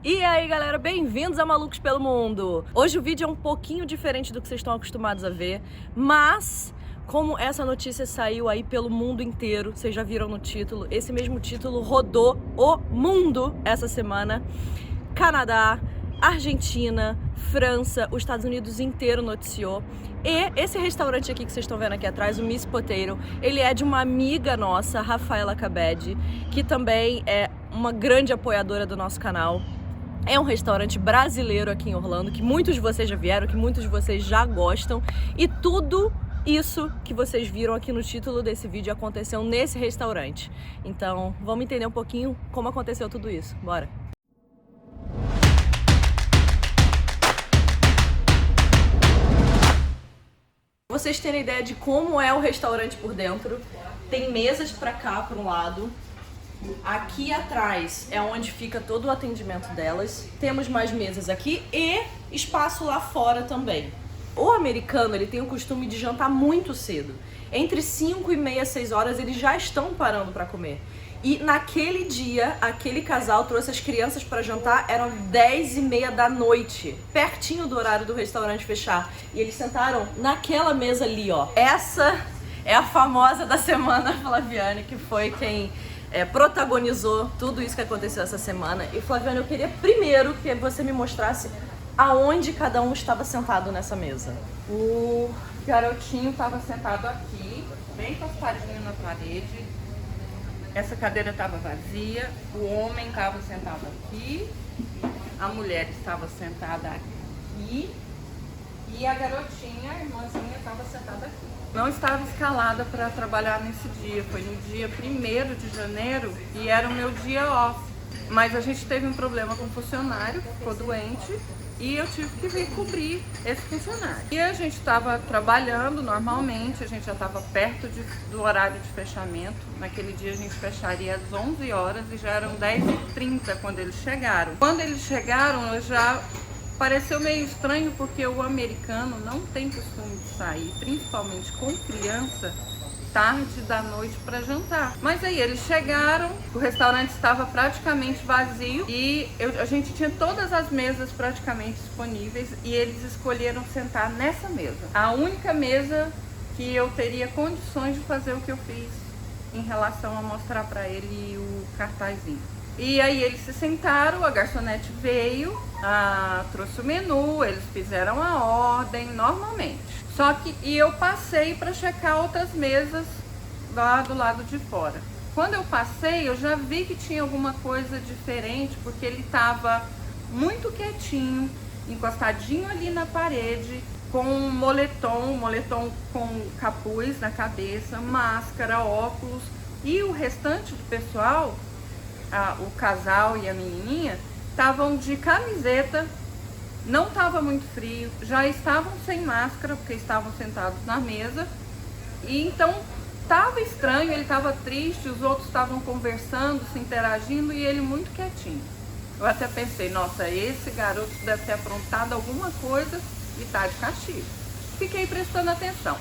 E aí galera, bem-vindos a Malucos pelo Mundo! Hoje o vídeo é um pouquinho diferente do que vocês estão acostumados a ver, mas como essa notícia saiu aí pelo mundo inteiro, vocês já viram no título, esse mesmo título rodou o mundo essa semana. Canadá, Argentina, França, os Estados Unidos inteiro noticiou. E esse restaurante aqui que vocês estão vendo aqui atrás, o Miss Potato, ele é de uma amiga nossa, Rafaela Cabed, que também é uma grande apoiadora do nosso canal. É um restaurante brasileiro aqui em Orlando, que muitos de vocês já vieram, que muitos de vocês já gostam. E tudo isso que vocês viram aqui no título desse vídeo aconteceu nesse restaurante. Então, vamos entender um pouquinho como aconteceu tudo isso. Bora! Pra vocês terem ideia de como é o restaurante por dentro, tem mesas pra cá, para um lado. Aqui atrás é onde fica todo o atendimento delas. Temos mais mesas aqui e espaço lá fora também. O americano, ele tem o costume de jantar muito cedo. Entre 5 e meia, 6 horas, eles já estão parando para comer. E naquele dia, aquele casal trouxe as crianças para jantar, eram 10 e meia da noite, pertinho do horário do restaurante fechar. E eles sentaram naquela mesa ali, ó. Essa é a famosa da semana, Flaviane, que foi quem protagonizou tudo isso que aconteceu essa semana. E Flaviane, eu queria primeiro que você me mostrasse aonde cada um estava sentado nessa mesa. O garotinho estava sentado aqui, bem encostadinho na parede. Essa cadeira estava vazia, o homem estava sentado aqui, a mulher estava sentada aqui e a garotinha, a irmãzinha, estava sentada aqui. Não estava escalada para trabalhar nesse dia, foi no dia 1º de janeiro e era o meu dia off. Mas a gente teve um problema com o funcionário, ficou doente e eu tive que vir cobrir esse funcionário. E a gente estava trabalhando normalmente, a gente já estava perto do horário de fechamento. Naquele dia a gente fecharia às 11 horas e já eram 10h30 quando eles chegaram. Quando eles chegaram, eu já... pareceu meio estranho porque o americano não tem costume de sair, principalmente com criança, tarde da noite para jantar. Mas aí eles chegaram, o restaurante estava praticamente vazio e a gente tinha todas as mesas praticamente disponíveis e eles escolheram sentar nessa mesa. A única mesa que eu teria condições de fazer o que eu fiz em relação a mostrar para ele o cartazinho. E aí eles se sentaram, a garçonete veio, trouxe o menu, eles fizeram a ordem normalmente. Só que eu passei para checar outras mesas lá do lado de fora. Quando eu passei, eu já vi que tinha alguma coisa diferente, porque ele estava muito quietinho, encostadinho ali na parede, com um moletom com capuz na cabeça, máscara, óculos, e o restante do pessoal, o casal e a menininha, estavam de camiseta, não estava muito frio, já estavam sem máscara porque estavam sentados na mesa e então estava estranho, ele estava triste, os outros estavam conversando, se interagindo e ele muito quietinho. Eu até pensei, nossa, esse garoto deve ter aprontado alguma coisa e tá de castigo. Fiquei prestando atenção.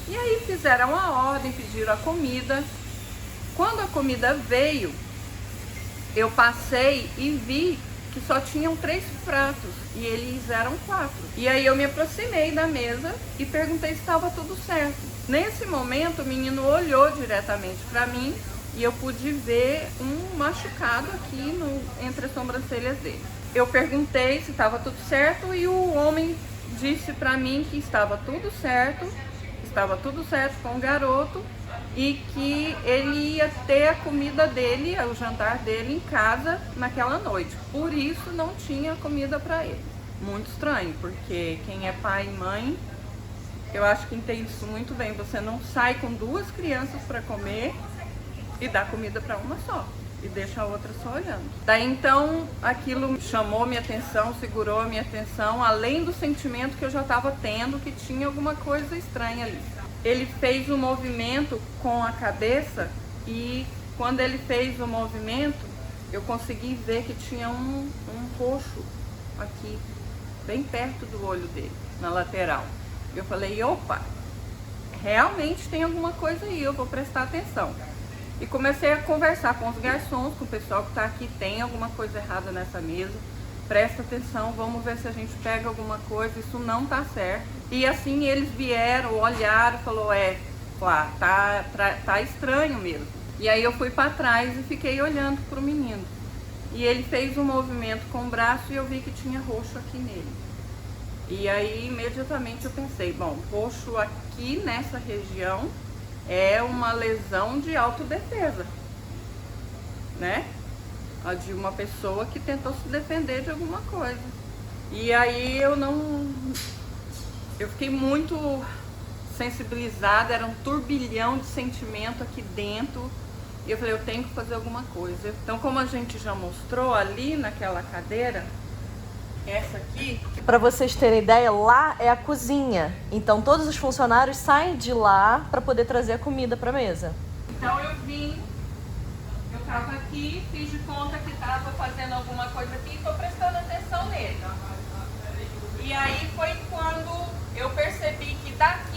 E aí fizeram a ordem, pediram a comida. Quando a comida veio, eu passei e vi que só tinham 3 pratos e eles eram 4. E aí eu me aproximei da mesa e perguntei se estava tudo certo. Nesse momento o menino olhou diretamente para mim e eu pude ver um machucado aqui entre as sobrancelhas dele. Eu perguntei se estava tudo certo e o homem disse para mim que estava tudo certo com o garoto e que ele ia ter a comida dele, o jantar dele em casa naquela noite. Por isso não tinha comida para ele. Muito estranho, porque quem é pai e mãe, eu acho que entende isso muito bem. Você não sai com 2 crianças para comer e dá comida para uma só e deixa a outra só olhando. Daí então aquilo chamou minha atenção, segurou a minha atenção, além do sentimento que eu já estava tendo que tinha alguma coisa estranha ali. Ele fez um movimento com a cabeça e quando ele fez o movimento, eu consegui ver que tinha um roxo aqui, bem perto do olho dele, na lateral. Eu falei, opa, realmente tem alguma coisa aí, eu vou prestar atenção. E comecei a conversar com os garçons, com o pessoal que está aqui, tem alguma coisa errada nessa mesa. presta atenção, vamos ver se a gente pega alguma coisa, isso não tá certo. E assim eles vieram, olharam, falou, tá estranho mesmo. E aí eu fui para trás e fiquei olhando pro menino. E ele fez um movimento com o braço e eu vi que tinha roxo aqui nele. E aí imediatamente eu pensei, bom, roxo aqui nessa região é uma lesão de autodefesa, né? De uma pessoa que tentou se defender de alguma coisa. E aí eu fiquei muito sensibilizada, era um turbilhão de sentimento aqui dentro. E eu falei, eu tenho que fazer alguma coisa. Então, como a gente já mostrou ali naquela cadeira, essa aqui... Para vocês terem ideia, lá é a cozinha. Então, todos os funcionários saem de lá para poder trazer a comida para mesa. Então, eu tava aqui, fiz de conta que tava fazendo alguma coisa aqui e tô prestando atenção nele. E aí foi quando eu percebi que daqui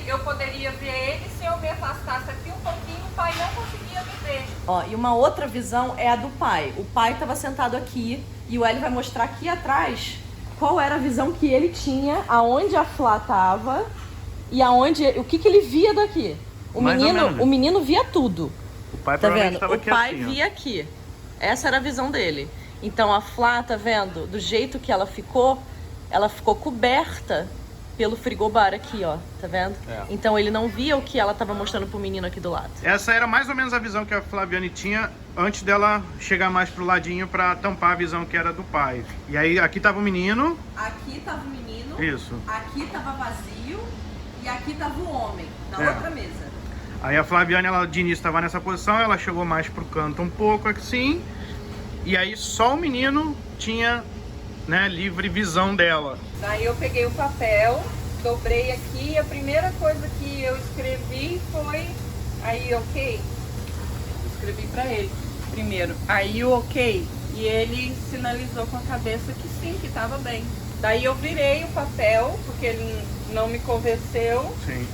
eu poderia ver ele, se eu me afastasse aqui um pouquinho, o pai não conseguia me ver. Ó, e uma outra visão é a do pai. O pai estava sentado aqui e o Hélio vai mostrar aqui atrás qual era a visão que ele tinha, aonde a Flá tava e o que ele via daqui. O menino via tudo. O pai tá provavelmente vendo? estava O aqui pai assim, via aqui. Essa era a visão dele. Então a Flá, tá vendo? Do jeito que ela ficou coberta pelo frigobar aqui, ó. Tá vendo? É. Então ele não via o que ela tava mostrando pro menino aqui do lado. Essa era mais ou menos a visão que a Flaviane tinha antes dela chegar mais pro ladinho pra tampar a visão que era do pai. E aí aqui tava o menino. Aqui tava o menino. Isso. Aqui tava vazio. E aqui tava o homem, na outra mesa. Aí a Flaviane, ela de início estava nessa posição, ela chegou mais pro canto um pouco assim. E aí só o menino tinha, né, livre visão dela. Daí eu peguei o papel, dobrei aqui e a primeira coisa que eu escrevi foi aí ok. Escrevi pra ele primeiro, aí o ok. E ele sinalizou com a cabeça que sim, que tava bem. Daí eu virei o papel, porque ele não me convenceu. Sim.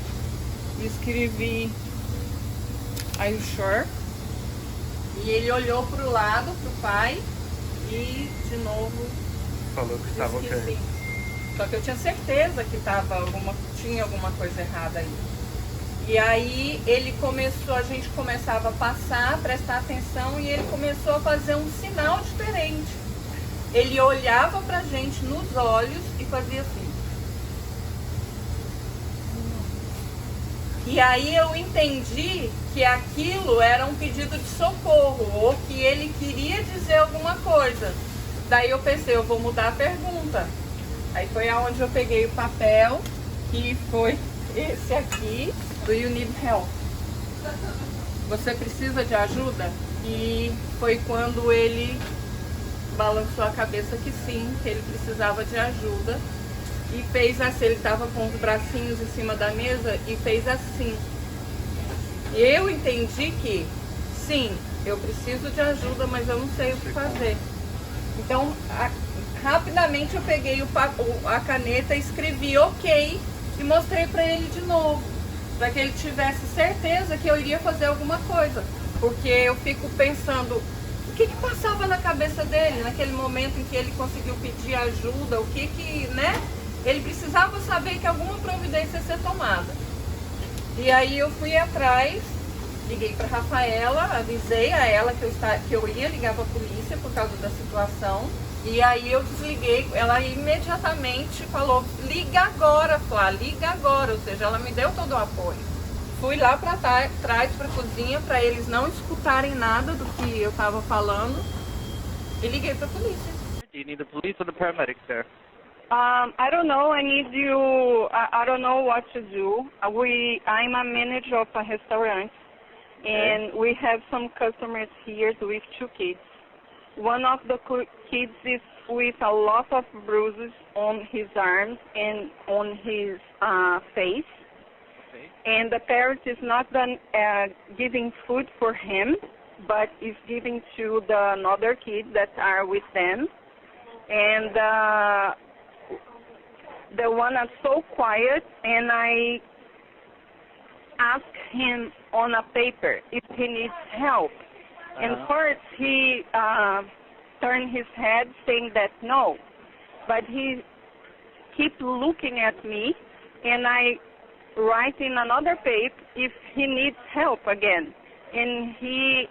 Escrevi Are you sure? E ele olhou pro lado, pro pai, e de novo Falou que estava disse que ok. sim. Só que eu tinha certeza que tinha alguma coisa errada aí. E aí ele começou, a gente começava a passar, prestar atenção, e ele começou a fazer um sinal diferente. Ele olhava pra gente nos olhos e fazia assim. E aí eu entendi que aquilo era um pedido de socorro, ou que ele queria dizer alguma coisa. Daí eu pensei, eu vou mudar a pergunta. Aí foi aonde eu peguei o papel, que foi esse aqui, do You Need Help. Você precisa de ajuda? E foi quando ele balançou a cabeça que sim, que ele precisava de ajuda. E fez assim, ele estava com os bracinhos em cima da mesa e fez assim. E eu entendi que, sim, eu preciso de ajuda, mas eu não sei o que fazer. Então, rapidamente eu peguei a caneta, escrevi ok e mostrei para ele de novo. Para que ele tivesse certeza que eu iria fazer alguma coisa. Porque eu fico pensando, o que passava na cabeça dele naquele momento em que ele conseguiu pedir ajuda, né? Ele precisava saber que alguma providência ia ser tomada. E aí eu fui atrás, liguei para Rafaela, avisei a ela que eu ia ligar para a polícia por causa da situação. E aí eu desliguei, ela imediatamente falou, liga agora, Flá, liga agora. Ou seja, ela me deu todo o apoio. Fui lá para trás, para a cozinha, para eles não escutarem nada do que eu estava falando. E liguei para a polícia. Do you need the police or the paramedics there? I don't know. I need you. I don't know what to do. I'm a manager of a restaurant, and we have some customers here with two kids. One of the kids is with a lot of bruises on his arms and on his face, and the parent is not done giving food for him, but is giving to the another kids that are with them, and. The one is so quiet, and I asked him on a paper if he needs help. And first he turned his head saying that no, but he keep looking at me, and I write in another paper if he needs help again, and he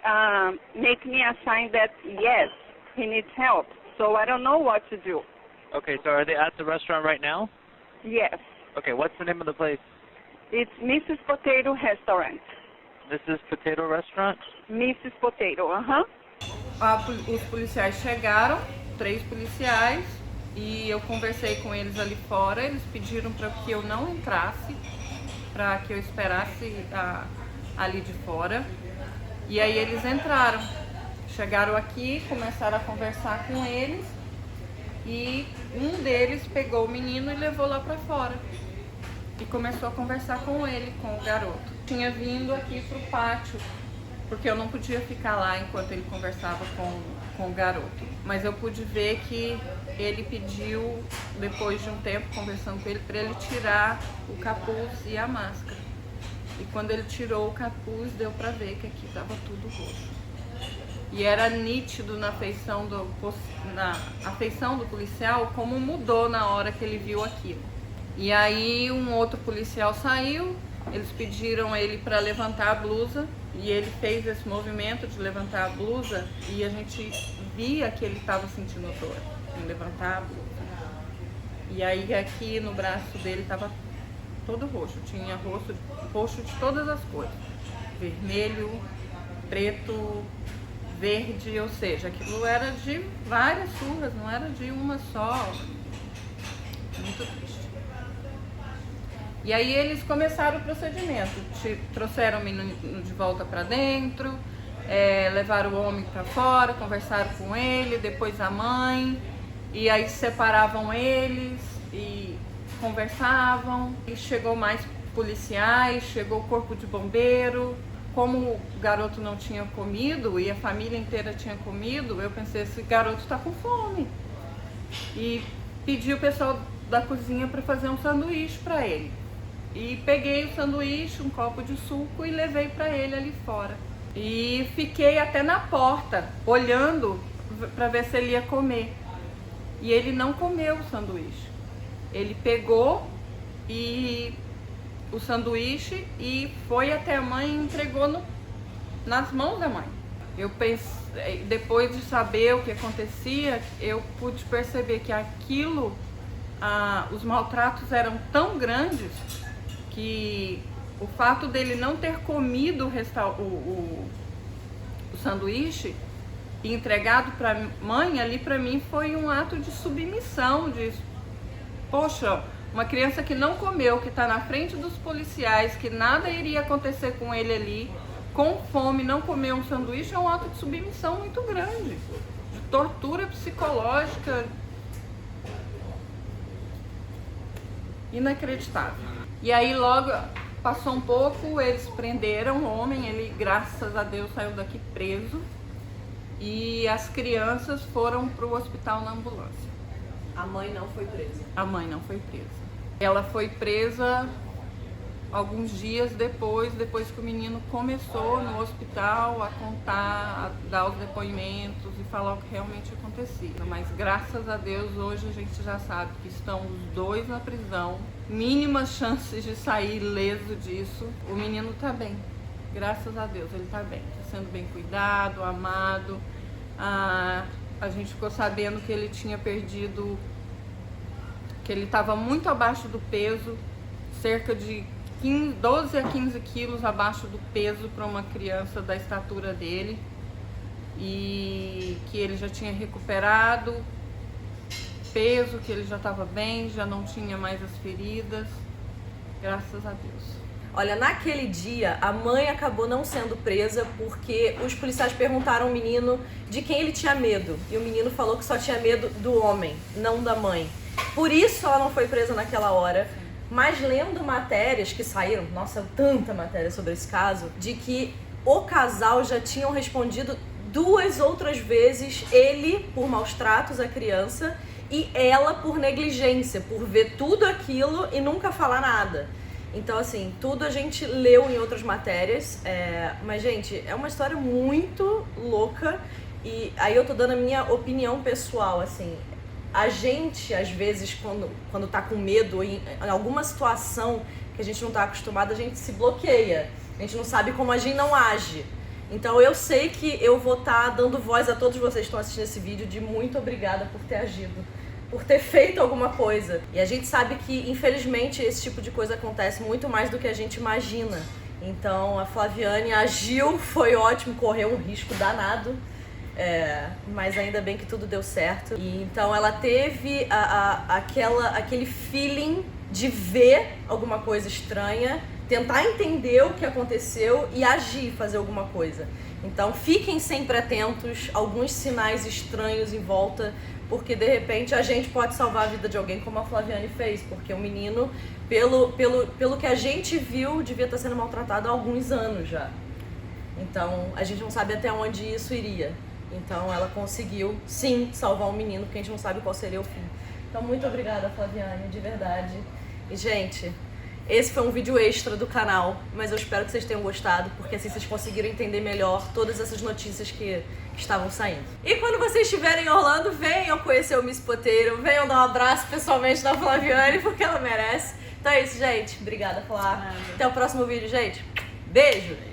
make me a sign that yes, he needs help. So I don't know what to do. Okay, so are they at the restaurant right now? Yes, Okay, what's the name of the place? it's Mrs. Potato Restaurant. Mrs. Potato Restaurant? Mrs. Potato, Os policiais chegaram, 3 policiais, e eu conversei com eles ali fora. Eles pediram para que eu não entrasse, para que eu esperasse ali de fora. E aí eles entraram, chegaram aqui, começaram a conversar com eles, e um deles pegou o menino e levou lá para fora e começou a conversar com ele, com o garoto. Tinha vindo aqui pro pátio, porque eu não podia ficar lá enquanto ele conversava com o garoto. Mas eu pude ver que ele pediu, depois de um tempo conversando com ele, para ele tirar o capuz e a máscara. E quando ele tirou o capuz, deu para ver que aqui estava tudo roxo. E era nítido na afeição do policial como mudou na hora que ele viu aquilo. E aí um outro policial saiu, eles pediram ele para levantar a blusa, e ele fez esse movimento de levantar a blusa, e a gente via que ele estava sentindo dor em levantar a blusa. E aí aqui no braço dele estava todo roxo, tinha roxo de todas as cores, vermelho, preto, verde, ou seja, aquilo era de várias surras, não era de uma só. Muito triste. E aí eles começaram o procedimento, trouxeram o menino de volta para dentro, levaram o homem para fora, conversaram com ele, depois a mãe, e aí separavam eles e conversavam, e chegou mais policiais, chegou o corpo de bombeiro. Como o garoto não tinha comido e a família inteira tinha comido, eu pensei, esse garoto está com fome. E pedi o pessoal da cozinha para fazer um sanduíche para ele. E peguei o sanduíche, um copo de suco e levei para ele ali fora. E fiquei até na porta, olhando para ver se ele ia comer. E ele não comeu o sanduíche. Ele pegou o sanduíche e foi até a mãe e entregou nas mãos da mãe. Eu pensei, depois de saber o que acontecia, eu pude perceber que aquilo, os maltratos eram tão grandes que o fato dele não ter comido o sanduíche e entregado para a mãe, ali para mim foi um ato de submissão, de poxa, uma criança que não comeu, que está na frente dos policiais, que nada iria acontecer com ele ali, com fome, não comer um sanduíche, é um ato de submissão muito grande, de tortura psicológica inacreditável. E aí logo passou um pouco, eles prenderam o homem, ele graças a Deus saiu daqui preso, e as crianças foram para o hospital na ambulância. A mãe não foi presa. A mãe não foi presa. Ela foi presa alguns dias depois que o menino começou no hospital a contar, a dar os depoimentos e falar o que realmente acontecia. Mas graças a Deus hoje a gente já sabe que estão os dois na prisão, mínimas chances de sair ileso disso. O menino está bem, graças a Deus ele está bem, está sendo bem cuidado, amado. A gente ficou sabendo que ele tinha perdido, que ele estava muito abaixo do peso, cerca de 12 a 15 quilos abaixo do peso para uma criança da estatura dele, e que ele já tinha recuperado peso, que ele já estava bem, já não tinha mais as feridas, graças a Deus. Olha, naquele dia, a mãe acabou não sendo presa porque os policiais perguntaram ao menino de quem ele tinha medo. E o menino falou que só tinha medo do homem, não da mãe. Por isso ela não foi presa naquela hora. Mas lendo matérias que saíram, nossa, tanta matéria sobre esse caso, de que o casal já tinham respondido 2 outras vezes, ele por maus tratos à criança e ela por negligência, por ver tudo aquilo e nunca falar nada. Então, assim, tudo a gente leu em outras matérias, mas, gente, é uma história muito louca E aí eu tô dando a minha opinião pessoal, assim. A gente, às vezes, quando tá com medo, ou em alguma situação que a gente não tá acostumado, a gente se bloqueia. A gente não sabe como agir e não age. Então eu sei que eu vou estar dando voz a todos vocês que estão assistindo esse vídeo de muito obrigada por ter agido, por ter feito alguma coisa. E a gente sabe que, infelizmente, esse tipo de coisa acontece muito mais do que a gente imagina. Então a Flaviane agiu, foi ótimo, correu um risco danado. Mas ainda bem que tudo deu certo. E então ela teve aquele feeling de ver alguma coisa estranha, tentar entender o que aconteceu e agir, fazer alguma coisa. Então fiquem sempre atentos a alguns sinais estranhos em volta, porque de repente a gente pode salvar a vida de alguém, como a Flaviane fez, porque o menino, pelo que a gente viu, devia estar sendo maltratado há alguns anos já. Então a gente não sabe até onde isso iria. Então ela conseguiu, sim, salvar o menino, porque a gente não sabe qual seria o fim. Então muito obrigada, Flaviane, de verdade. E, gente, esse foi um vídeo extra do canal, mas eu espero que vocês tenham gostado, porque assim vocês conseguiram entender melhor todas essas notícias que estavam saindo. E quando vocês estiverem em Orlando, venham conhecer o Miss Poteiro, venham dar um abraço pessoalmente da Flaviane, porque ela merece. Então é isso, gente. Obrigada, Flá. Até o próximo vídeo, gente. Beijo!